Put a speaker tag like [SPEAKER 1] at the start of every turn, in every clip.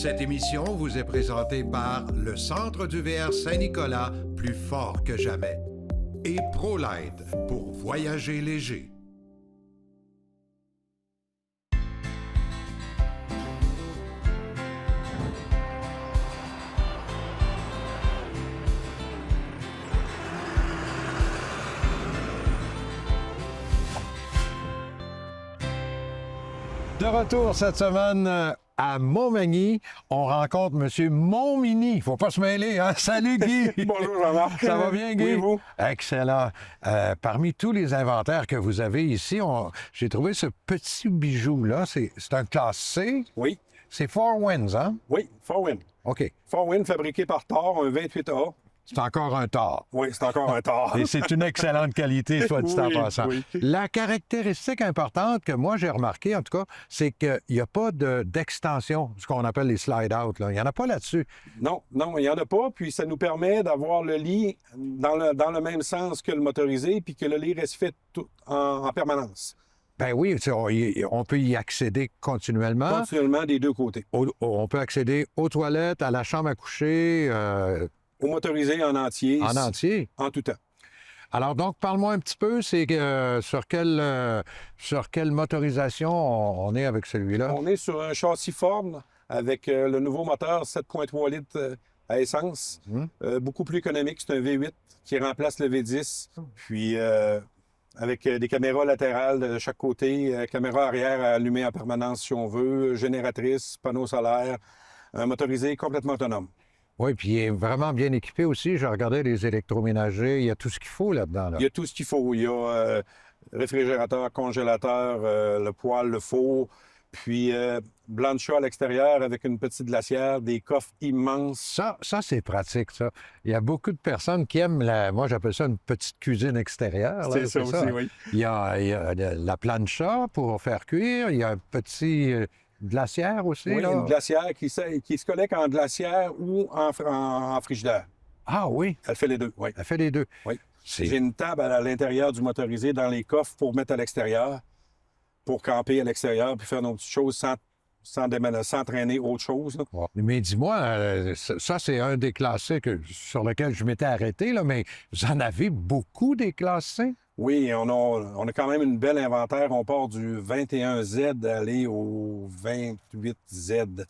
[SPEAKER 1] Cette émission vous est présentée par le Centre du VR Saint-Nicolas, plus fort que jamais, et ProLite pour voyager léger.
[SPEAKER 2] De retour cette semaine à Montmagny, on rencontre M. Montmini. Il ne faut pas se mêler, hein? Salut Guy!
[SPEAKER 3] Bonjour Jean-Marc.
[SPEAKER 2] Ça va bien, Guy?
[SPEAKER 3] Oui, vous?
[SPEAKER 2] Excellent. Parmi tous les inventaires que vous avez ici, j'ai trouvé ce petit bijou-là. C'est un classe C.
[SPEAKER 3] Oui.
[SPEAKER 2] C'est Four Winds, hein?
[SPEAKER 3] Oui, Four Winds.
[SPEAKER 2] OK.
[SPEAKER 3] Four Winds fabriqué par Thor, un 28A.
[SPEAKER 2] C'est encore un tort.
[SPEAKER 3] Oui, c'est encore un Thor.
[SPEAKER 2] Et c'est une excellente qualité, soit dit en
[SPEAKER 3] Oui,
[SPEAKER 2] passant.
[SPEAKER 3] oui.
[SPEAKER 2] La caractéristique importante que moi j'ai remarqué, en tout cas, c'est qu'il n'y a pas d'extension, ce qu'on appelle les slide-out. Il n'y en a pas là-dessus.
[SPEAKER 3] Non, il n'y en a pas. Puis ça nous permet d'avoir le lit dans le même sens que le motorisé, puis que le lit reste fait en permanence.
[SPEAKER 2] Ben oui, on peut y accéder continuellement.
[SPEAKER 3] Continuellement des deux côtés.
[SPEAKER 2] On peut accéder aux toilettes, à la chambre à coucher.
[SPEAKER 3] Au motorisé en entier.
[SPEAKER 2] En entier.
[SPEAKER 3] En tout temps.
[SPEAKER 2] Alors donc, parle-moi un petit peu, c'est sur quelle motorisation on est avec celui-là?
[SPEAKER 3] On est sur un châssis Ford avec le nouveau moteur 7,3 litres à essence. Beaucoup plus économique, c'est un V8 qui remplace le V10. Puis avec des caméras latérales de chaque côté, caméra arrière allumée en permanence si on veut, génératrice, panneau solaire, un motorisé complètement autonome.
[SPEAKER 2] Oui, puis il est vraiment bien équipé aussi. Je regardais les électroménagers. Il y a tout ce qu'il faut là-dedans. Là.
[SPEAKER 3] Il y a tout ce qu'il faut. Il y a réfrigérateur, congélateur, le poêle, le four, puis blanc de chat à l'extérieur avec une petite glacière, des coffres immenses.
[SPEAKER 2] Ça c'est pratique, ça. Il y a beaucoup de personnes qui aiment, moi j'appelle ça une petite cuisine extérieure.
[SPEAKER 3] C'est ça aussi, oui.
[SPEAKER 2] Il y a la plancha pour faire cuire. Il y a un petit... glacière aussi,
[SPEAKER 3] oui,
[SPEAKER 2] là?
[SPEAKER 3] Une glacière qui se collecte en glacière ou en frigidaire.
[SPEAKER 2] Ah oui?
[SPEAKER 3] Elle fait les deux, oui.
[SPEAKER 2] Elle fait les deux.
[SPEAKER 3] Oui. J'ai une table à l'intérieur du motorisé dans les coffres pour mettre à l'extérieur, pour camper à l'extérieur puis faire nos petites choses sans traîner autre chose. Là.
[SPEAKER 2] Wow. Mais dis-moi, ça c'est un des classés sur lequel je m'étais arrêté, là, mais vous en avez beaucoup des classés?
[SPEAKER 3] Oui, on a quand même une belle inventaire. On part du 21Z aller au 28Z.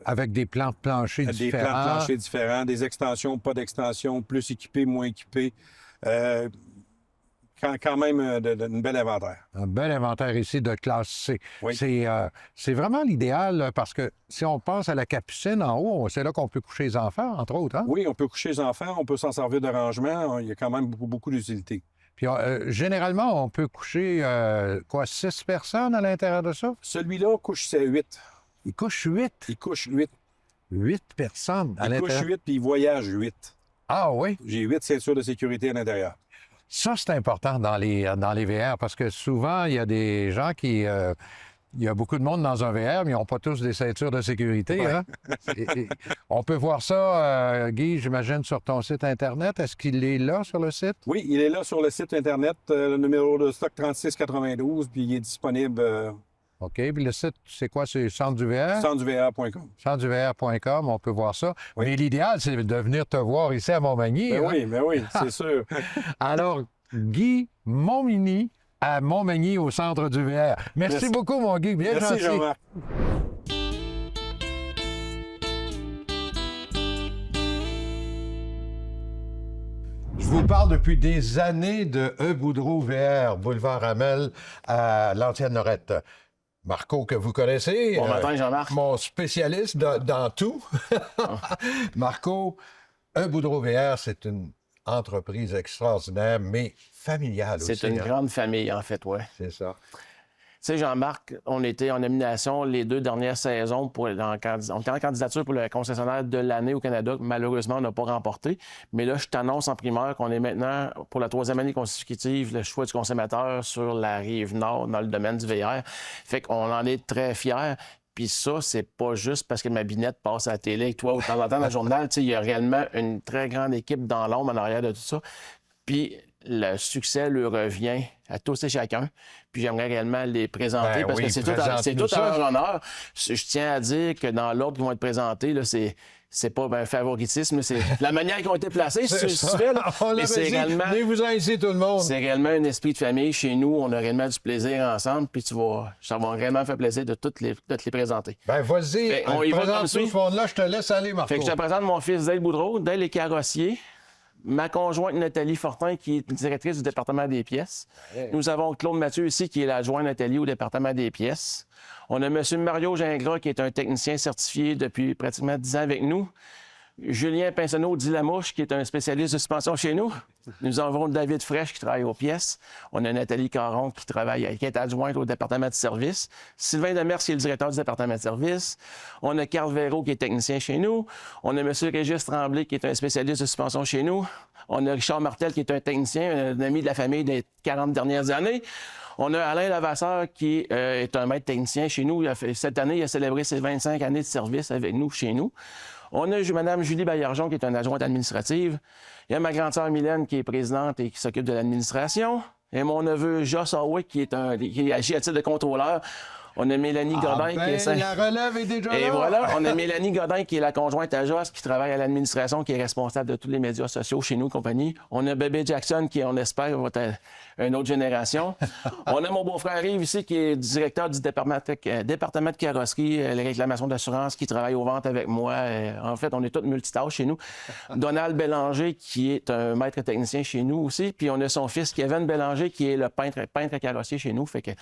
[SPEAKER 2] Avec des plans de plancher différents.
[SPEAKER 3] Des plans de plancher différents, des extensions, pas d'extensions, plus équipés, moins équipés. Quand même une belle inventaire.
[SPEAKER 2] Un bel inventaire ici de classe C.
[SPEAKER 3] Oui.
[SPEAKER 2] C'est vraiment l'idéal parce que si on pense à la capucine en haut, c'est là qu'on peut coucher les enfants, entre autres. Hein?
[SPEAKER 3] Oui, on peut coucher les enfants, on peut s'en servir de rangement. Il y a quand même beaucoup d'utilité.
[SPEAKER 2] Puis généralement, on peut coucher 6 personnes à l'intérieur de ça?
[SPEAKER 3] Celui-là couche 8.
[SPEAKER 2] Il couche 8?
[SPEAKER 3] Il couche 8.
[SPEAKER 2] 8 personnes à l'intérieur?
[SPEAKER 3] Il couche 8 puis il voyage 8.
[SPEAKER 2] Ah oui?
[SPEAKER 3] J'ai 8 ceintures de sécurité à l'intérieur.
[SPEAKER 2] Ça, c'est important dans les VR parce que souvent, il y a des gens qui... il y a beaucoup de monde dans un VR, mais ils n'ont pas tous des ceintures de sécurité.
[SPEAKER 3] Ouais.
[SPEAKER 2] Hein? On peut voir ça, Guy, j'imagine, sur ton site Internet. Est-ce qu'il est là sur le site?
[SPEAKER 3] Oui, il est là sur le site Internet, le numéro de stock 3692, puis il est disponible...
[SPEAKER 2] OK. Puis le site, c'est quoi? C'est Centre du VR?
[SPEAKER 3] centreduvr.com.
[SPEAKER 2] Centreduvr.com, on peut voir ça.
[SPEAKER 3] Oui.
[SPEAKER 2] Mais l'idéal, c'est de venir te voir ici à Montmagny.
[SPEAKER 3] Ben
[SPEAKER 2] hein?
[SPEAKER 3] oui, c'est sûr.
[SPEAKER 2] Alors, Guy Montmini à Montmagny au Centre du VR. Merci beaucoup, mon Guy. Bien
[SPEAKER 3] Merci,
[SPEAKER 2] gentil.
[SPEAKER 3] Jean-Marc.
[SPEAKER 2] Je vous parle depuis des années de E. Boudreau VR, boulevard Hamel à l'Ancienne-Lorette. Marco, que vous connaissez.
[SPEAKER 4] Bon matin, Jean-Marc.
[SPEAKER 2] Mon spécialiste dans tout. Marco, E. Boudreau VR, c'est une entreprise extraordinaire, mais familiale aussi.
[SPEAKER 4] C'est une grande famille, en fait, oui.
[SPEAKER 2] C'est ça.
[SPEAKER 4] Tu sais, Jean-Marc, on était en nomination les 2 dernières saisons. On était en candidature pour le concessionnaire de l'année au Canada. Malheureusement, on n'a pas remporté. Mais là, je t'annonce en primeur qu'on est maintenant, pour la 3e année consécutive, le choix du consommateur sur la Rive-Nord dans le domaine du VR. Fait qu'on en est très fiers. Puis ça, c'est pas juste parce que ma binette passe à la télé avec toi de temps en temps dans le journal. Tu sais, il y a réellement une très grande équipe dans l'ombre en arrière de tout ça. Puis le succès lui revient à tous et chacun. Puis j'aimerais réellement les présenter
[SPEAKER 2] Ben
[SPEAKER 4] parce
[SPEAKER 2] oui,
[SPEAKER 4] que c'est tout
[SPEAKER 2] présente-nous
[SPEAKER 4] à leur
[SPEAKER 2] ça.
[SPEAKER 4] honneur. Je tiens à dire que dans l'ordre qui vont être présentés, là, c'est pas un favoritisme, c'est la manière qu'ils ont été placés, si tu fais, là.
[SPEAKER 2] On
[SPEAKER 4] Mais
[SPEAKER 2] l'avait
[SPEAKER 4] c'est
[SPEAKER 2] dit,
[SPEAKER 4] réellement...
[SPEAKER 2] venez-vous-en ici, tout le monde.
[SPEAKER 4] C'est réellement un esprit de famille. Chez nous, on a réellement du plaisir ensemble, puis ça va vraiment faire plaisir de toutes les présenter.
[SPEAKER 2] Ben, vas-y,
[SPEAKER 4] Fait, on y va
[SPEAKER 2] présente
[SPEAKER 4] comme
[SPEAKER 2] tout
[SPEAKER 4] suit.
[SPEAKER 2] ce monde-là, je te laisse aller, Marco.
[SPEAKER 4] Fait que je te présente mon fils Dale Boudreau. Dale est carrossier. Ma conjointe Nathalie Fortin, qui est directrice du département des pièces. Nous avons Claude Mathieu ici, qui est l'adjoint Nathalie au département des pièces. On a M. Mario Gingras, qui est un technicien certifié depuis pratiquement 10 ans avec nous. Julien Pinsonneau dit Lamouche, qui est un spécialiste de suspension chez nous. Nous avons David Fraîche, qui travaille aux pièces. On a Nathalie Caron, qui est adjointe au département de service. Sylvain Demers, qui est le directeur du département de service. On a Carl Véraud, qui est technicien chez nous. On a M. Régis Tremblay, qui est un spécialiste de suspension chez nous. On a Richard Martel, qui est un technicien, un ami de la famille des 40 dernières années. On a Alain Lavasseur, qui est un maître technicien chez nous. Cette année, il a célébré ses 25 années de service avec nous, chez nous. On a Mme Julie Baillargeon, qui est une adjointe administrative. Il y a ma grande sœur Mylène, qui est présidente et qui s'occupe de l'administration. Et mon neveu Joss Hawick, qui agit à titre de contrôleur. On a Mélanie Godin, qui est...
[SPEAKER 2] la relève est déjà
[SPEAKER 4] Et
[SPEAKER 2] là.
[SPEAKER 4] voilà, on a Mélanie Godin, qui est la conjointe à Joss, qui travaille à l'administration, qui est responsable de tous les médias sociaux chez nous, compagnie. On a Bébé Jackson, qui, on espère, va être une autre génération. On a mon beau-frère Yves ici, qui est directeur du département de carrosserie, les réclamations d'assurance, qui travaille aux ventes avec moi. En fait, on est tous multitâches chez nous. Donald Bélanger, qui est un maître technicien chez nous aussi. Puis on a son fils, Kevin Bélanger, qui est le peintre carrossier chez nous. Fait que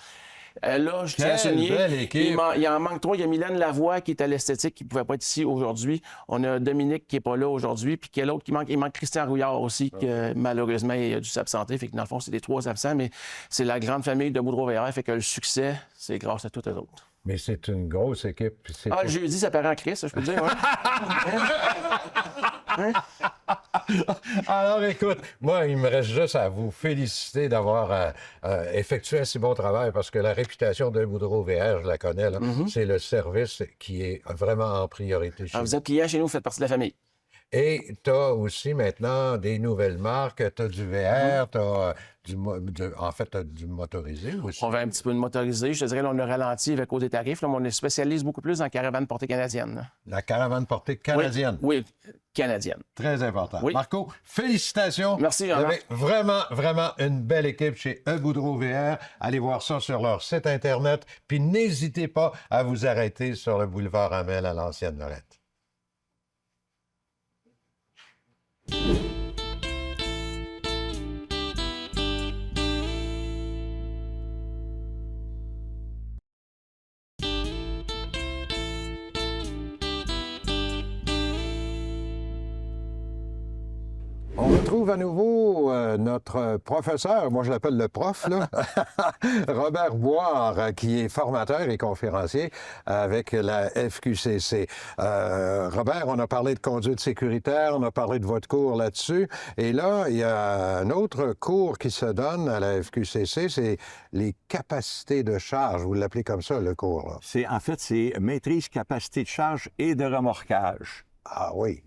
[SPEAKER 4] là, je tiens à souligner,
[SPEAKER 2] belle équipe.
[SPEAKER 4] il en manque 3. Il y a Mylène Lavoie qui est à l'esthétique, qui ne pouvait pas être ici aujourd'hui. On a Dominique qui n'est pas là aujourd'hui. Puis quel autre qui manque? Il manque Christian Rouillard aussi, que malheureusement, il a dû s'absenter. Fait que dans le fond, c'est les 3 absents, mais c'est la grande famille de Boudreau-VR. Fait que le succès, c'est grâce à tous les autres.
[SPEAKER 2] Mais c'est une grosse équipe.
[SPEAKER 4] Le jeudi, ça paraît en crise, je peux te dire. Ouais.
[SPEAKER 2] Alors, écoute, moi, il me reste juste à vous féliciter d'avoir effectué un si bon travail parce que la réputation de Boudreau VR, je la connais, là, c'est le service qui est vraiment en priorité chez
[SPEAKER 4] Vous êtes client chez nous, vous faites partie de la famille.
[SPEAKER 2] Et tu as aussi maintenant des nouvelles marques. Tu as du VR, tu as du motorisé aussi.
[SPEAKER 4] On va un petit peu de motorisé. Je te dirais, là, on a ralenti avec des tarifs. Là, mais on se spécialise beaucoup plus en caravane portée canadienne. Là.
[SPEAKER 2] La caravane portée canadienne.
[SPEAKER 4] Oui, canadienne.
[SPEAKER 2] Très important.
[SPEAKER 4] Oui.
[SPEAKER 2] Marco, félicitations.
[SPEAKER 4] Merci,
[SPEAKER 2] Vous avez
[SPEAKER 4] Jean-Marc.
[SPEAKER 2] vraiment, vraiment une belle équipe chez Boudreau VR. Allez voir ça sur leur site Internet. Puis n'hésitez pas à vous arrêter sur le boulevard Hamel à l'Ancienne-Lorette. On retrouve à nouveau notre professeur, moi je l'appelle le prof, là, Robert Boire, qui est formateur et conférencier avec la FQCC. Robert, on a parlé de conduite sécuritaire, on a parlé de votre cours là-dessus, et là, il y a un autre cours qui se donne à la FQCC, c'est les capacités de charge, vous l'appelez comme ça, le cours, là.
[SPEAKER 5] En fait, c'est maîtrise, capacité de charge et de remorquage.
[SPEAKER 2] Ah oui.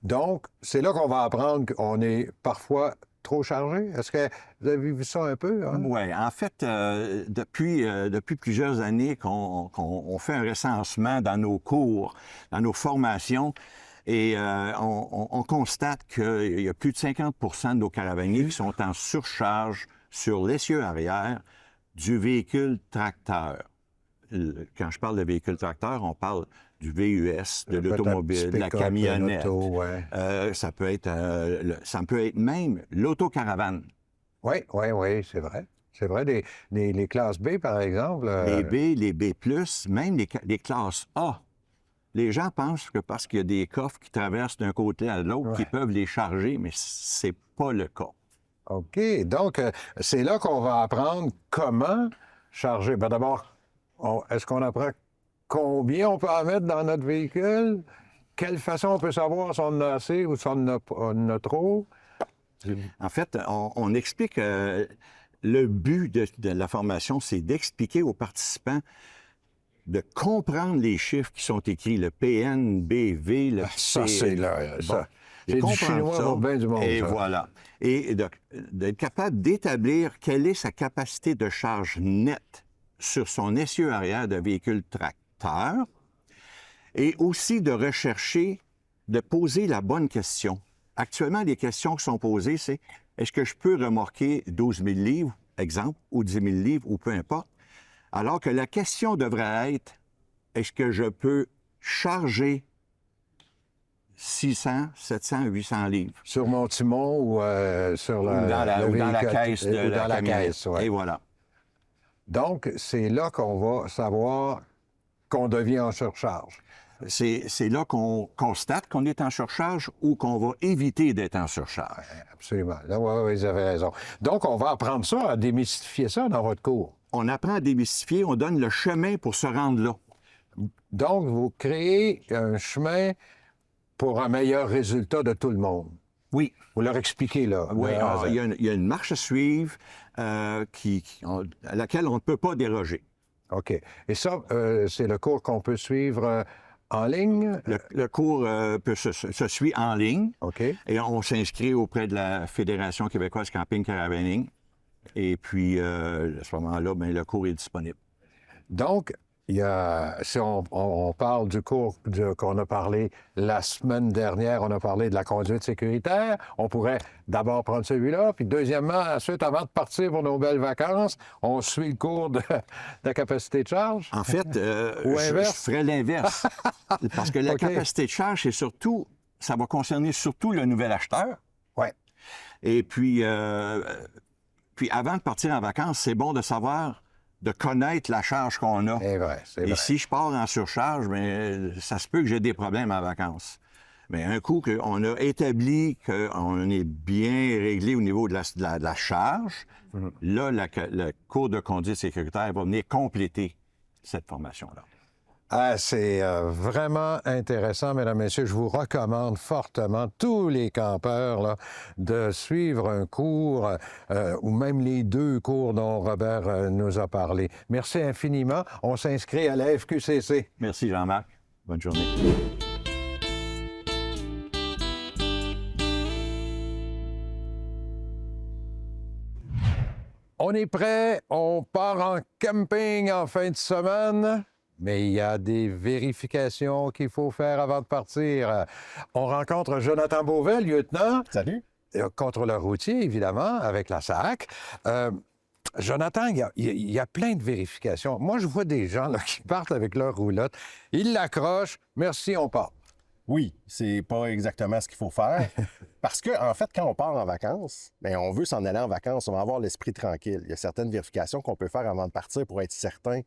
[SPEAKER 2] Donc, c'est là qu'on va apprendre qu'on est parfois trop chargé. Est-ce que vous avez vu ça un peu? Hein?
[SPEAKER 5] Oui. En fait, depuis plusieurs années qu'on fait un recensement dans nos cours, dans nos formations, et on constate qu'il y a plus de 50 de nos caravaniers qui sont en surcharge sur l'essieu arrière du véhicule tracteur. Quand je parle de véhicule tracteur, on parle du VUS, de l'automobile, de la camionnette.
[SPEAKER 2] Ouais.
[SPEAKER 5] Ça peut être même l'autocaravane.
[SPEAKER 2] Oui, c'est vrai. C'est vrai, les classes B, par exemple.
[SPEAKER 5] Les B, les B+, même les classes A. Les gens pensent que parce qu'il y a des coffres qui traversent d'un côté à l'autre, qu'ils peuvent les charger, mais c'est pas le cas.
[SPEAKER 2] OK. Donc, c'est là qu'on va apprendre comment charger. Ben, d'abord, est-ce qu'on apprend combien on peut en mettre dans notre véhicule? Quelle façon on peut savoir si on en a assez ou si on en a trop?
[SPEAKER 5] En fait, on explique... le but de la formation, c'est d'expliquer aux participants de comprendre les chiffres qui sont écrits, le PN, BV, le
[SPEAKER 2] Ça, c'est là.
[SPEAKER 5] Bon.
[SPEAKER 2] C'est du
[SPEAKER 5] comprendre
[SPEAKER 2] chinois
[SPEAKER 5] ça,
[SPEAKER 2] pour bien du monde,
[SPEAKER 5] et
[SPEAKER 2] ça.
[SPEAKER 5] voilà. Et d'être capable d'établir quelle est sa capacité de charge nette sur son essieu arrière de véhicule tracteur et aussi de rechercher, de poser la bonne question. Actuellement, les questions qui sont posées, c'est est-ce que je peux remorquer 12 000 livres, exemple, ou 10 000 livres, ou peu importe, alors que la question devrait être est-ce que je peux charger 600, 700, 800 livres?
[SPEAKER 2] Sur mon timon ou sur
[SPEAKER 5] Ou dans la
[SPEAKER 2] véhicule,
[SPEAKER 5] caisse de
[SPEAKER 2] ou
[SPEAKER 5] la
[SPEAKER 2] dans la
[SPEAKER 5] camionnette.
[SPEAKER 2] caisse, ouais.
[SPEAKER 5] Et voilà.
[SPEAKER 2] Donc, c'est là qu'on va savoir qu'on devient en surcharge.
[SPEAKER 5] C'est là qu'on constate qu'on est en surcharge ou qu'on va éviter d'être en surcharge.
[SPEAKER 2] Absolument. Là, oui, vous avez raison. Donc, on va apprendre ça, à démystifier ça dans votre cours.
[SPEAKER 5] On apprend à démystifier, on donne le chemin pour se rendre là.
[SPEAKER 2] Donc, vous créez un chemin pour un meilleur résultat de tout le monde.
[SPEAKER 5] Oui.
[SPEAKER 2] Vous leur expliquez, là.
[SPEAKER 5] Oui,
[SPEAKER 2] de A à Z.
[SPEAKER 5] il y a une marche à suivre à laquelle on ne peut pas déroger.
[SPEAKER 2] OK. Et ça, c'est le cours qu'on peut suivre en ligne?
[SPEAKER 5] Le cours se suit en ligne.
[SPEAKER 2] OK.
[SPEAKER 5] Et on s'inscrit auprès de la Fédération québécoise Camping Caravaning. Et puis, à ce moment-là, bien, le cours est disponible.
[SPEAKER 2] Donc, il y a, si on parle du cours qu'on a parlé la semaine dernière, on a parlé de la conduite sécuritaire. On pourrait d'abord prendre celui-là, puis deuxièmement, ensuite, avant de partir pour nos belles vacances, on suit le cours de la capacité de charge.
[SPEAKER 5] En fait,
[SPEAKER 2] Ou
[SPEAKER 5] je
[SPEAKER 2] inverse?
[SPEAKER 5] ferais l'inverse. Parce que la
[SPEAKER 2] OK.
[SPEAKER 5] capacité de charge, c'est surtout, ça va concerner surtout le nouvel acheteur.
[SPEAKER 2] Oui.
[SPEAKER 5] Et puis avant de partir en vacances, c'est bon de savoir, de connaître la charge qu'on a.
[SPEAKER 2] C'est vrai, c'est
[SPEAKER 5] Et
[SPEAKER 2] vrai.
[SPEAKER 5] si je pars en surcharge, bien, ça se peut que j'ai des problèmes en vacances. Mais un coup qu'on a établi qu'on est bien réglé au niveau de la charge, là, le cours de conduite sécuritaire va venir compléter cette formation-là.
[SPEAKER 2] Ah, c'est vraiment intéressant, mesdames, messieurs. Je vous recommande fortement, tous les campeurs, là, de suivre un cours ou même les deux cours dont Robert nous a parlé. Merci infiniment. On s'inscrit à la FQCC.
[SPEAKER 5] Merci, Jean-Marc. Bonne journée.
[SPEAKER 2] On est prêt, on part en camping en fin de semaine, mais il y a des vérifications qu'il faut faire avant de partir. On rencontre Jonathan Beauvais, lieutenant.
[SPEAKER 6] Salut.
[SPEAKER 2] Contrôleur routier, évidemment, avec la SAC. Jonathan, il y a plein de vérifications. Moi, je vois des gens là, qui partent avec leur roulotte. Ils l'accrochent. Merci, on part.
[SPEAKER 6] Oui, c'est pas exactement ce qu'il faut faire. Parce que, en fait, quand on part en vacances, bien, on veut s'en aller en vacances, on va avoir l'esprit tranquille. Il y a certaines vérifications qu'on peut faire avant de partir pour être certain,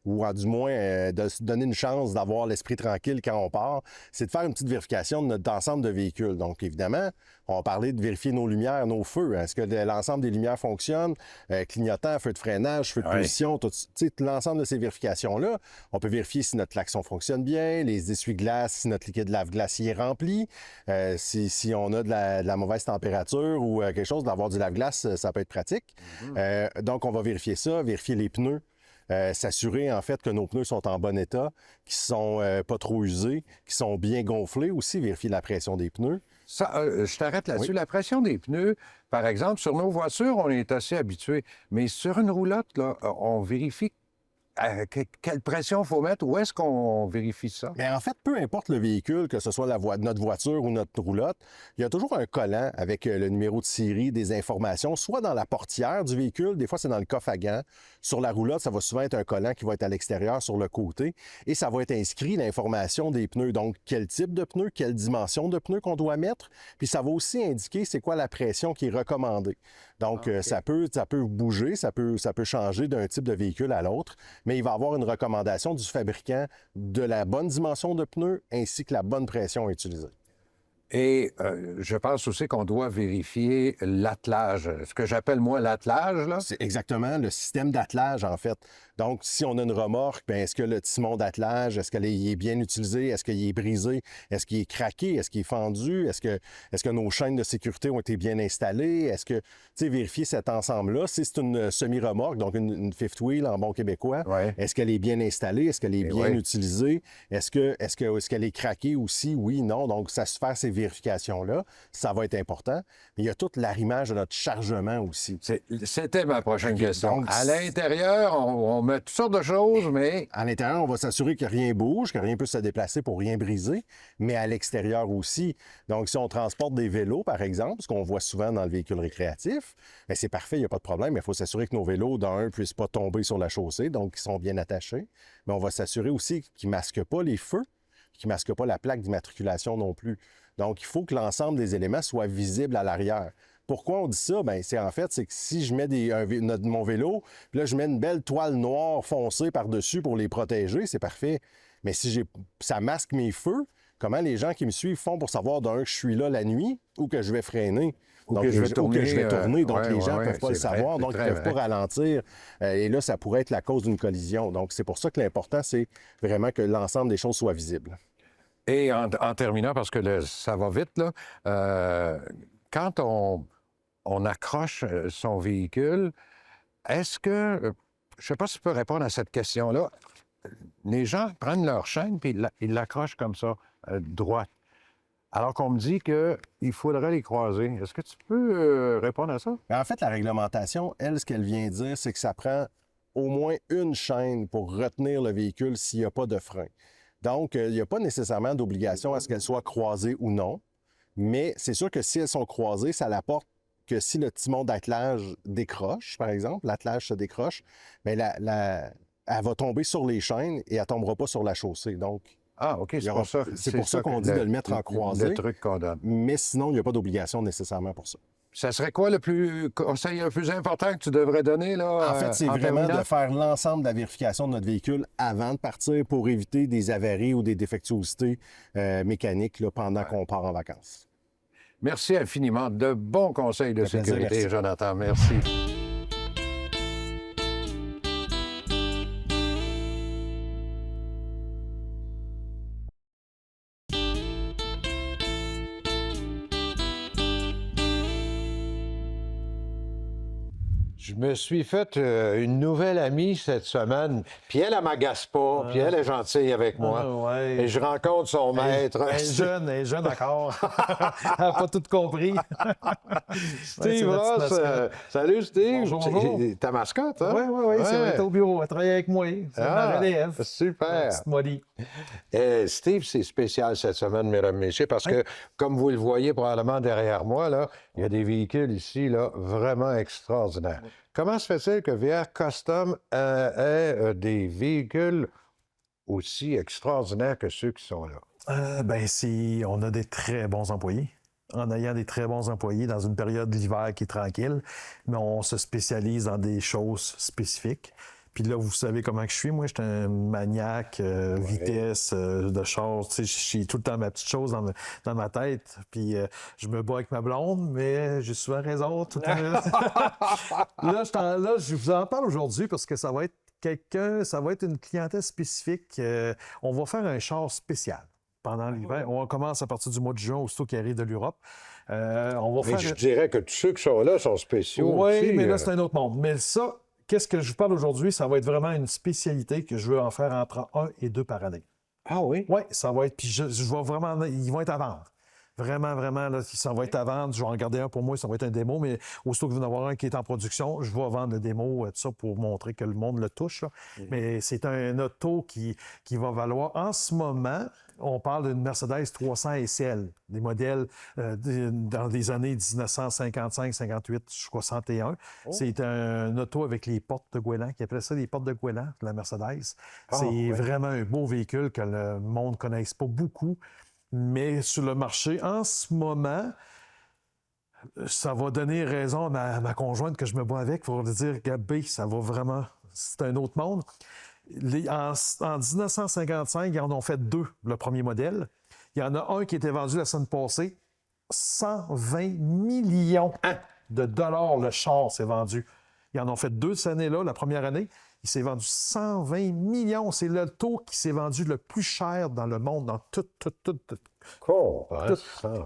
[SPEAKER 6] ou du moins de se donner une chance d'avoir l'esprit tranquille quand on part. C'est de faire une petite vérification de notre ensemble de véhicules. Donc, évidemment, on va parler de vérifier nos lumières, nos feux. Est-ce que l'ensemble des lumières fonctionne? Clignotant, feu de freinage, feu de position, tout l'ensemble de ces vérifications-là. On peut vérifier si notre klaxon fonctionne bien, les essuie-glaces, si notre liquide lave-glacier est rempli, si on a de la mauvaise température ou quelque chose, d'avoir du lave-glace, ça peut être pratique. Donc, on va vérifier ça, vérifier les pneus. S'assurer en fait que nos pneus sont en bon état, qu'ils sont pas trop usés, qu'ils sont bien gonflés aussi, vérifier la pression des pneus.
[SPEAKER 2] Ça, je t'arrête là-dessus.
[SPEAKER 6] Oui.
[SPEAKER 2] La pression des pneus, par exemple, sur nos voitures, on est assez habitué. Mais sur une roulotte, là, on vérifie quelle pression il faut mettre. Où est-ce qu'on vérifie ça?
[SPEAKER 6] Mais en fait, peu importe le véhicule, que ce soit notre voiture ou notre roulotte, il y a toujours un collant avec le numéro de série, des informations, soit dans la portière du véhicule, des fois c'est dans le coffre à gants. Sur la roulotte, ça va souvent être un collant qui va être à l'extérieur, sur le côté, et ça va être inscrit l'information des pneus. Donc, quel type de pneus, quelle dimension de pneus qu'on doit mettre, puis ça va aussi indiquer c'est quoi la pression qui est recommandée. Donc, ça peut bouger, ça peut changer d'un type de véhicule à l'autre, mais il va y avoir une recommandation du fabricant de la bonne dimension de pneus ainsi que la bonne pression utilisée.
[SPEAKER 2] Et je pense aussi qu'on doit vérifier l'attelage. Ce que j'appelle, moi, l'attelage, là.
[SPEAKER 6] C'est exactement le système d'attelage, en fait. Donc, si on a une remorque, bien, est-ce que le timon d'attelage, est-ce qu'il est bien utilisé? Est-ce qu'il est brisé? Est-ce qu'il est craqué? Est-ce qu'il est fendu? Est-ce que nos chaînes de sécurité ont été bien installées? Est-ce que, tu sais, vérifier cet ensemble-là. Si c'est une semi-remorque, donc une fifth wheel en bon québécois, est-ce qu'elle est bien installée? Est-ce qu'elle est bien utilisée? Est-ce qu'elle est craquée aussi? Oui, non. Donc, ça se fait ces vérifications-là. Ça va être important. Mais il y a tout l'arrimage de notre chargement aussi.
[SPEAKER 2] C'était ma prochaine question.
[SPEAKER 6] Donc,
[SPEAKER 2] À l'intérieur, on met toutes sortes de choses, mais...
[SPEAKER 6] À l'intérieur, on va s'assurer que rien bouge, que rien peut se déplacer pour rien briser, mais à l'extérieur aussi. Donc, si on transporte des vélos, par exemple, ce qu'on voit souvent dans le véhicule récréatif, bien, c'est parfait, il n'y a pas de problème, mais il faut s'assurer que nos vélos, d'un, ne puissent pas tomber sur la chaussée, donc ils sont bien attachés. Mais on va s'assurer aussi qu'ils ne masquent pas les feux, qu'ils ne masquent pas la plaque d'immatriculation non plus. Donc, il faut que l'ensemble des éléments soient visibles à l'arrière. Pourquoi on dit ça? Bien, c'est que si je mets mon vélo, puis là, je mets une belle toile noire foncée par-dessus pour les protéger, c'est parfait. Mais si ça masque mes feux, comment les gens qui me suivent font pour savoir d'un que je suis là la nuit ou que je vais freiner?
[SPEAKER 2] Ou que je vais tourner.
[SPEAKER 6] Donc, les gens ne peuvent pas le savoir,
[SPEAKER 2] vrai,
[SPEAKER 6] donc ils ne peuvent pas ralentir. Et là, ça pourrait être la cause d'une collision. Donc, c'est pour ça que l'important, c'est vraiment que l'ensemble des choses soient visibles.
[SPEAKER 2] Et en terminant, parce que ça va vite, là, quand on accroche son véhicule, est-ce que, je ne sais pas si tu peux répondre à cette question-là, les gens prennent leur chaîne puis ils l'accrochent comme ça, droite, alors qu'on me dit qu'il faudrait les croiser. Est-ce que tu peux répondre à ça?
[SPEAKER 6] Mais en fait, la réglementation, elle, ce qu'elle vient dire, c'est que ça prend au moins une chaîne pour retenir le véhicule s'il n'y a pas de frein. Donc, il n'y a pas nécessairement d'obligation à ce qu'elles soient croisées ou non, mais c'est sûr que si elles sont croisées, ça l'apporte que si le timon d'attelage décroche, par exemple, l'attelage se décroche, bien, elle va tomber sur les chaînes et elle ne tombera pas sur la chaussée. Donc,
[SPEAKER 2] OK, c'est
[SPEAKER 6] pour ça qu'on dit de le mettre en croisée.
[SPEAKER 2] Le truc qu'on donne.
[SPEAKER 6] Mais sinon, il n'y a pas d'obligation nécessairement pour ça.
[SPEAKER 2] Ça serait quoi le conseil le plus important que tu devrais donner, là?
[SPEAKER 6] En fait, c'est vraiment de faire l'ensemble de la vérification de notre véhicule avant de partir pour éviter des avaries ou des défectuosités mécaniques là, pendant qu'on part en vacances.
[SPEAKER 2] Merci infiniment. De bons conseils de sécurité,
[SPEAKER 6] merci.
[SPEAKER 2] Jonathan. Merci. Je me suis fait une nouvelle amie cette semaine, puis elle m'agace pas, puis elle est gentille avec moi.
[SPEAKER 7] Ouais.
[SPEAKER 2] Et je rencontre son maître.
[SPEAKER 7] Elle est jeune encore. Elle n'a pas tout compris.
[SPEAKER 2] Steve Ross. Salut, Steve.
[SPEAKER 7] Bonjour.
[SPEAKER 2] Ta mascotte, hein?
[SPEAKER 7] Oui, c'est au bureau. Elle travaille avec moi. C'est ma relève.
[SPEAKER 2] Super.
[SPEAKER 7] La petite Molly.
[SPEAKER 2] Steve, c'est spécial cette semaine, mesdames et messieurs, parce que, comme vous le voyez probablement derrière moi, là, il y a des véhicules ici là, vraiment extraordinaires. Comment se fait-il que VR Custom ait des véhicules aussi extraordinaires que ceux qui sont là?
[SPEAKER 7] On a des très bons employés. En ayant des très bons employés dans une période de l'hiver qui est tranquille, mais on se spécialise dans des choses spécifiques. Puis là, vous savez comment que je suis. Moi, je suis un maniaque, vitesse, de choses. Tu sais, j'ai tout le temps ma petite chose dans ma tête. Puis je me bats avec ma blonde, mais j'ai souvent raison. Tout le temps. Là, je vous en parle aujourd'hui parce que ça va être une clientèle spécifique. On va faire un char spécial pendant l'hiver. On commence à partir du mois de juin, aussitôt qu'il arrive de l'Europe.
[SPEAKER 2] Je dirais que tous ceux qui sont là sont spéciaux.
[SPEAKER 7] Oui,
[SPEAKER 2] aussi,
[SPEAKER 7] mais là, c'est un autre monde. Mais ça, qu'est-ce que je vous parle aujourd'hui? Ça va être vraiment une spécialité que je veux en faire entre 1 et 2 par année.
[SPEAKER 2] Ah oui?
[SPEAKER 7] Oui, ça va être. Puis je vais vraiment. Ils vont être à vendre. Vraiment, vraiment, là, ça va être à vendre. Je vais en garder un pour moi, ça va être un démo, mais aussitôt que vous en avoir un qui est en production, je vais vendre le démo, tout ça, pour montrer que le monde le touche. Mais c'est un auto qui va valoir, en ce moment, on parle d'une Mercedes 300 SL, des modèles dans les années 1955, 58, 61. C'est un auto avec les portes de goéland, qui appelle ça les portes de goéland, la Mercedes. C'est vraiment un beau véhicule que le monde ne connaisse pas beaucoup. Mais sur le marché, en ce moment, ça va donner raison à ma conjointe que je me bats avec pour dire, Gabé, ça va vraiment, c'est un autre monde. En 1955, ils en ont fait 2, le premier modèle. Il y en a un qui était vendu la semaine passée, 120 millions de dollars le char s'est vendu. Ils en ont fait 2 cette année-là, la première année. Il s'est vendu 120 millions. C'est l'auto qui s'est vendu le plus cher dans le monde, dans tout.
[SPEAKER 2] Cool.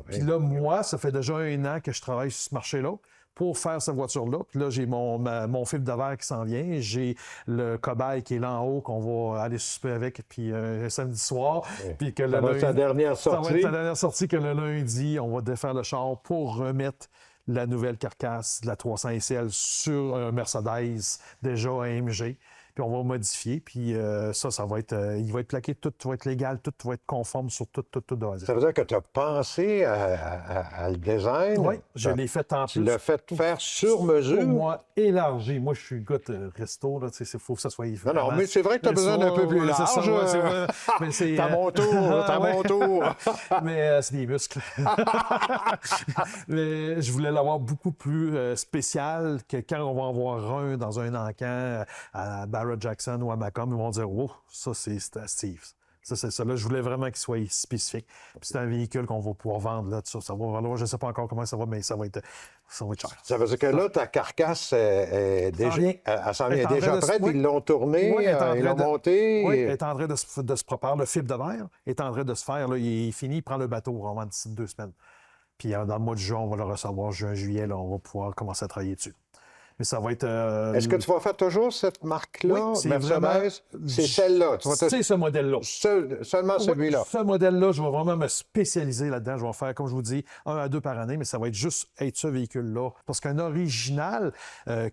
[SPEAKER 7] Puis là, moi, ça fait déjà 1 an que je travaille sur ce marché-là pour faire cette voiture-là. Puis là, j'ai mon fil de verre qui s'en vient. J'ai le cobaye qui est là en haut, qu'on va aller souper avec, puis un samedi soir. Puis que
[SPEAKER 2] Ça va être sa dernière
[SPEAKER 7] ça va être
[SPEAKER 2] sortie.
[SPEAKER 7] sa dernière sortie, que le lundi, on va défaire le char pour remettre la nouvelle carcasse de la 300 SL sur un Mercedes déjà AMG. Puis on va modifier, puis ça va être... il va être plaqué, tout va être légal, tout va être conforme sur tout de A à Z.
[SPEAKER 2] Ça veut dire que tu as pensé à le design?
[SPEAKER 7] Oui, je l'ai fait en
[SPEAKER 2] Tu
[SPEAKER 7] plus.
[SPEAKER 2] l'as fait faire sur mesure?
[SPEAKER 7] Pour moi, élargi. Moi, je suis gars de resto, là, tu sais, il faut que ça soit...
[SPEAKER 2] Non, mais c'est vrai que tu as besoin d'un peu plus large.
[SPEAKER 7] C'est
[SPEAKER 2] T'as mon tour, t'as mon tour.
[SPEAKER 7] Mais c'est des muscles. Mais je voulais l'avoir beaucoup plus spécial que quand on va en voir un dans un encan à Barrett Jackson ou à Macomb, ils vont dire « Oh, ça, c'est Steve. » Ça, c'est ça. Là, je voulais vraiment qu'il soit spécifique. Puis c'est un véhicule qu'on va pouvoir vendre. Là, ça va valoir, je ne sais pas encore comment ça va, mais ça va être cher.
[SPEAKER 2] Ça veut dire que là, ta carcasse est déjà, elle s'en vient
[SPEAKER 7] Elle est en
[SPEAKER 2] déjà
[SPEAKER 7] train de
[SPEAKER 2] prête,
[SPEAKER 7] oui.
[SPEAKER 2] ils l'ont tournée,
[SPEAKER 7] Oui, elle est en
[SPEAKER 2] ils
[SPEAKER 7] train
[SPEAKER 2] l'ont
[SPEAKER 7] de-
[SPEAKER 2] montée.
[SPEAKER 7] Oui, elle est en train de se préparer. Le fibre de verre est en train de se faire. Là, il est fini, il prend le bateau vraiment d'ici 2 semaines. Puis dans le mois de juin, on va le recevoir. Juin, juillet, là, on va pouvoir commencer à travailler dessus. Mais ça va être...
[SPEAKER 2] Est-ce que tu vas faire toujours cette marque-là,
[SPEAKER 7] Oui, c'est
[SPEAKER 2] Mercedes?
[SPEAKER 7] vraiment-
[SPEAKER 2] C'est celle-là. Tu vas te-
[SPEAKER 7] C'est ce modèle-là.
[SPEAKER 2] Seulement
[SPEAKER 7] Oui,
[SPEAKER 2] celui-là.
[SPEAKER 7] ce modèle-là, je vais vraiment me spécialiser là-dedans. Je vais en faire, comme je vous dis, 1 à 2 par année, mais ça va être juste être ce véhicule-là. Parce qu'un original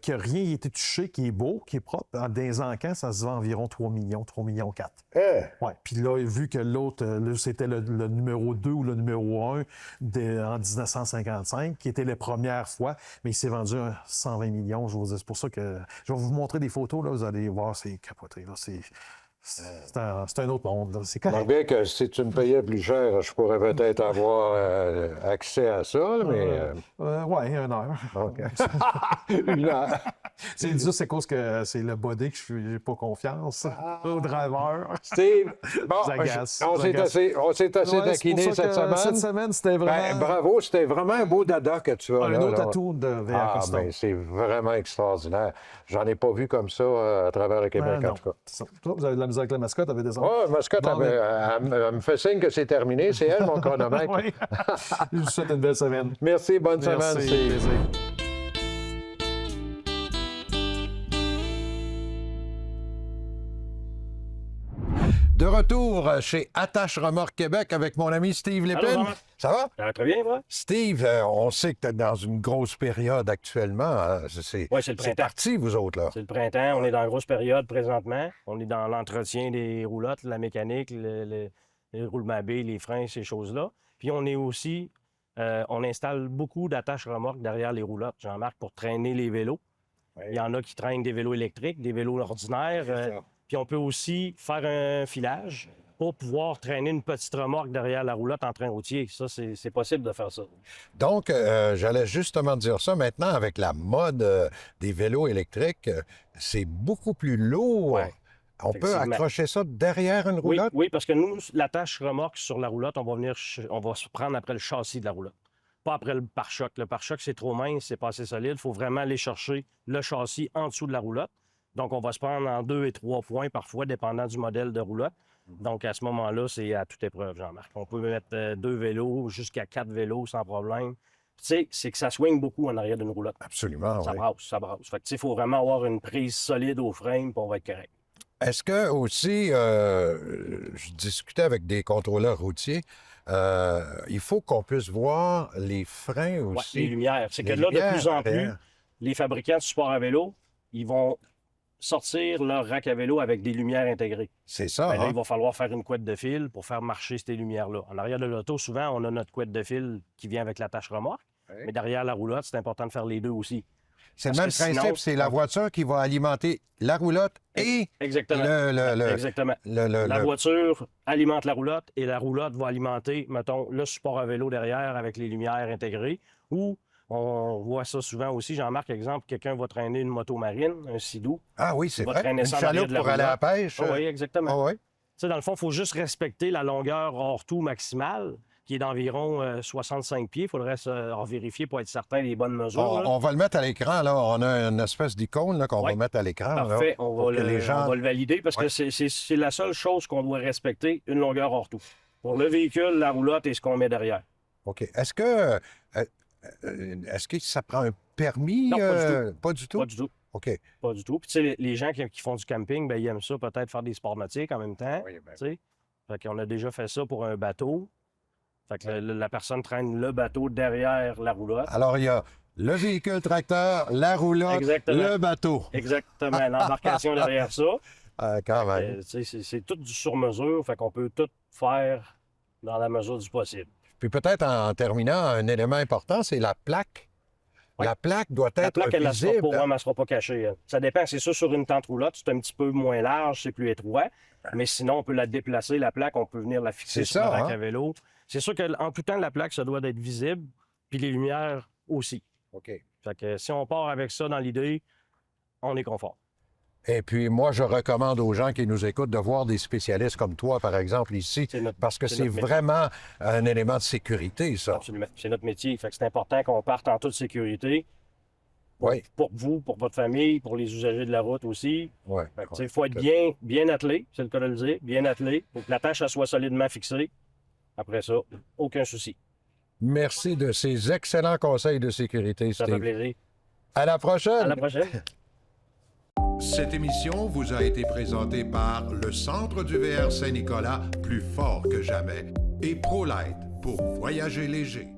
[SPEAKER 7] qui n'a rien été touché, qui est beau, qui est propre, dans des encans, ça se vend environ 3 millions, 3 millions 4. Ouais. Puis là, vu que l'autre, là, c'était le numéro 2 ou le numéro 1 en 1955, qui était la première fois, mais il s'est vendu à 120 millions. Je vous dis, c'est pour ça que je vais vous montrer des photos, là, vous allez voir, c'est capoté. Là, c'est un autre monde. Là. C'est correct.
[SPEAKER 2] Donc bien que si tu me payais plus cher, je pourrais peut-être avoir accès à ça, mais...
[SPEAKER 7] Ouais, 1 heure.
[SPEAKER 2] OK. Une heure.
[SPEAKER 7] C'est juste c'est cause que c'est le body que je n'ai pas confiance au driver.
[SPEAKER 2] Steve, bon,
[SPEAKER 7] J'agace,
[SPEAKER 2] on s'est
[SPEAKER 7] j'agace.
[SPEAKER 2] assez
[SPEAKER 7] Ouais, c'est
[SPEAKER 2] taquiné
[SPEAKER 7] pour ça
[SPEAKER 2] cette
[SPEAKER 7] que
[SPEAKER 2] semaine.
[SPEAKER 7] Cette semaine, c'était vraiment
[SPEAKER 2] Ben, bravo, c'était vraiment un beau dada que tu as.
[SPEAKER 7] un
[SPEAKER 2] là,
[SPEAKER 7] autre
[SPEAKER 2] là.
[SPEAKER 7] atout de VR
[SPEAKER 2] Ah,
[SPEAKER 7] Custom.
[SPEAKER 2] ben, c'est vraiment extraordinaire. J'en ai pas vu comme ça à travers le Québec,
[SPEAKER 7] Ah,
[SPEAKER 2] en
[SPEAKER 7] non.
[SPEAKER 2] tout cas.
[SPEAKER 7] C'est ça. Toi, vous avez de la misère avec la mascotte, avez des
[SPEAKER 2] Oh, mascotte,
[SPEAKER 7] Bon,
[SPEAKER 2] elle me fait signe que c'est terminé. C'est elle, mon chronomètre.
[SPEAKER 7] Oui. Je vous souhaite une belle semaine.
[SPEAKER 2] Merci, bonne semaine,
[SPEAKER 7] Merci,
[SPEAKER 2] Steve.
[SPEAKER 7] plaisir.
[SPEAKER 1] De retour chez Attache Remorque Québec avec mon ami Steve Lépine.
[SPEAKER 8] Jean-Marc.
[SPEAKER 1] Ça va?
[SPEAKER 8] Ça va très bien, moi?
[SPEAKER 1] Steve, on sait que tu es dans une grosse période actuellement. Hein.
[SPEAKER 8] Ouais, c'est le
[SPEAKER 1] C'est
[SPEAKER 8] printemps.
[SPEAKER 1] parti, vous autres, là.
[SPEAKER 8] C'est le printemps. On est dans une grosse période présentement. On est dans l'entretien des roulottes, la mécanique, les roulements à billes, les freins, ces choses-là. Puis on est aussi, on installe beaucoup d'attaches remorques derrière les roulottes, Jean-Marc, pour traîner les vélos. Il y en a qui traînent des vélos électriques, des vélos ordinaires. Puis on peut aussi faire un filage pour pouvoir traîner une petite remorque derrière la roulotte en train routier. Ça, c'est possible de faire ça.
[SPEAKER 1] Donc, j'allais justement dire ça. Maintenant, avec la mode des vélos électriques, c'est beaucoup plus lourd.
[SPEAKER 8] Ouais,
[SPEAKER 1] On peut
[SPEAKER 8] effectivement.
[SPEAKER 1] accrocher ça derrière une
[SPEAKER 8] Oui,
[SPEAKER 1] roulotte?
[SPEAKER 8] oui, parce que nous, l'attache remorque sur la roulotte, on va se prendre après le châssis de la roulotte. Pas après le pare-choc. Le pare-choc, c'est trop mince, c'est pas assez solide. Il faut vraiment aller chercher le châssis en dessous de la roulotte. Donc, on va se prendre en 2 et 3 points parfois, dépendant du modèle de roulotte. Donc, à ce moment-là, c'est à toute épreuve, Jean-Marc. On peut mettre 2 vélos jusqu'à 4 vélos sans problème. Tu sais, c'est que ça swing beaucoup en arrière d'une roulotte.
[SPEAKER 1] Absolument,
[SPEAKER 8] Ça
[SPEAKER 1] oui.
[SPEAKER 8] brasse, ça brasse. Fait que, tu sais, il faut vraiment avoir une prise solide au frame, puis on va être correct.
[SPEAKER 1] Est-ce que aussi, je discutais avec des contrôleurs routiers, il faut qu'on puisse voir les freins
[SPEAKER 8] Ouais,
[SPEAKER 1] aussi.
[SPEAKER 8] les lumières. C'est que
[SPEAKER 1] Les
[SPEAKER 8] là, de
[SPEAKER 1] lumières
[SPEAKER 8] plus en plus,
[SPEAKER 1] derrière.
[SPEAKER 8] les fabricants de supports à vélo, ils vont sortir leur rack à vélo avec des lumières intégrées.
[SPEAKER 1] C'est ça,
[SPEAKER 8] Ben là,
[SPEAKER 1] hein?
[SPEAKER 8] il va falloir faire une couette de fil pour faire marcher ces lumières-là. En arrière de l'auto, souvent, on a notre couette de fil qui vient avec l'attache remorque. Mais derrière la roulotte, c'est important de faire les deux aussi.
[SPEAKER 1] C'est le
[SPEAKER 8] parce
[SPEAKER 1] même
[SPEAKER 8] que sinon,
[SPEAKER 1] principe, c'est la voiture qui va alimenter la roulotte et
[SPEAKER 8] Exactement. Exactement. La voiture alimente la roulotte et la roulotte va alimenter, mettons, le support à vélo derrière avec les lumières intégrées. Ou on voit ça souvent aussi. Jean-Marc, exemple, quelqu'un va traîner une moto marine, un sidou.
[SPEAKER 1] Ah oui, c'est
[SPEAKER 8] va
[SPEAKER 1] vrai.
[SPEAKER 8] traîner
[SPEAKER 1] Une
[SPEAKER 8] ça en arrière
[SPEAKER 1] chaloupe
[SPEAKER 8] de la
[SPEAKER 1] pour aller à la
[SPEAKER 8] roulotte.
[SPEAKER 1] pêche.
[SPEAKER 8] Ah oui, exactement.
[SPEAKER 1] Ah oui.
[SPEAKER 8] Tu sais, dans le fond, il faut juste respecter la longueur hors tout maximale, qui est d'environ 65 pieds. Il faudrait se vérifier pour être certain des bonnes mesures. là.
[SPEAKER 1] On va le mettre à l'écran, là. On a une espèce d'icône là, qu'on
[SPEAKER 8] Oui.
[SPEAKER 1] va mettre à l'écran. là,
[SPEAKER 8] Parfait, on
[SPEAKER 1] pour
[SPEAKER 8] va,
[SPEAKER 1] que les gens...
[SPEAKER 8] on va le valider parce que c'est la seule chose qu'on doit respecter, une longueur hors tout. Pour le véhicule, la roulotte et ce qu'on met derrière.
[SPEAKER 1] OK. Est-ce que ça prend un
[SPEAKER 2] permis?
[SPEAKER 8] Non, pas du tout.
[SPEAKER 2] Pas du tout?
[SPEAKER 8] Pas du tout.
[SPEAKER 2] OK.
[SPEAKER 8] Pas du tout. Puis, tu sais, les gens qui font du camping, ben, ils aiment ça, peut-être faire des sports nautiques en même temps.
[SPEAKER 2] Oui, ben
[SPEAKER 8] tu sais. Fait qu'on a déjà fait ça pour un bateau. Fait que la personne traîne le bateau derrière la roulotte.
[SPEAKER 2] Alors, il y a le véhicule tracteur, la roulotte,
[SPEAKER 8] Exactement.
[SPEAKER 2] le bateau.
[SPEAKER 8] Exactement. L'embarcation derrière ça.
[SPEAKER 2] Quand même.
[SPEAKER 8] Tu sais, c'est tout du sur-mesure. Fait qu'on peut tout faire dans la mesure du possible.
[SPEAKER 2] Puis peut-être en terminant, un élément important, c'est la plaque.
[SPEAKER 8] Oui.
[SPEAKER 2] La plaque doit
[SPEAKER 8] La
[SPEAKER 2] être
[SPEAKER 8] plaque, elle ne
[SPEAKER 2] visible.
[SPEAKER 8] sera pas cachée. Elle. Ça dépend. C'est sûr, sur une tente roulotte, c'est un petit peu moins large, c'est plus étroit. Mais sinon, on peut la déplacer, la plaque, on peut venir la fixer
[SPEAKER 2] C'est
[SPEAKER 8] sur le
[SPEAKER 2] ça,
[SPEAKER 8] rack
[SPEAKER 2] hein?
[SPEAKER 8] à vélo. C'est sûr qu'en tout temps, la plaque, ça doit être visible, puis les lumières aussi.
[SPEAKER 2] OK.
[SPEAKER 8] Fait que si on part avec ça dans l'idée, on est confort.
[SPEAKER 2] Et puis, moi, je recommande aux gens qui nous écoutent de voir des spécialistes comme toi, par exemple, ici, parce que c'est
[SPEAKER 8] notre métier.
[SPEAKER 2] vraiment un élément de sécurité, ça.
[SPEAKER 8] Absolument. C'est notre métier. Fait que c'est important qu'on parte en toute sécurité.
[SPEAKER 2] Oui.
[SPEAKER 8] Pour vous, pour votre famille, pour les usagers de la route aussi.
[SPEAKER 2] Oui.
[SPEAKER 8] Il faut être bien attelé, c'est le cas de le dire, bien attelé. Il faut que la tâche elle soit solidement fixée. Après ça, aucun souci.
[SPEAKER 2] Merci de ces excellents conseils de sécurité,
[SPEAKER 8] Ça fait
[SPEAKER 2] Steve.
[SPEAKER 8] plaisir.
[SPEAKER 2] À la prochaine!
[SPEAKER 8] À la prochaine.
[SPEAKER 1] Cette émission vous a été présentée par le Centre d'UVR Saint-Nicolas, plus fort que jamais, et ProLight pour voyager léger.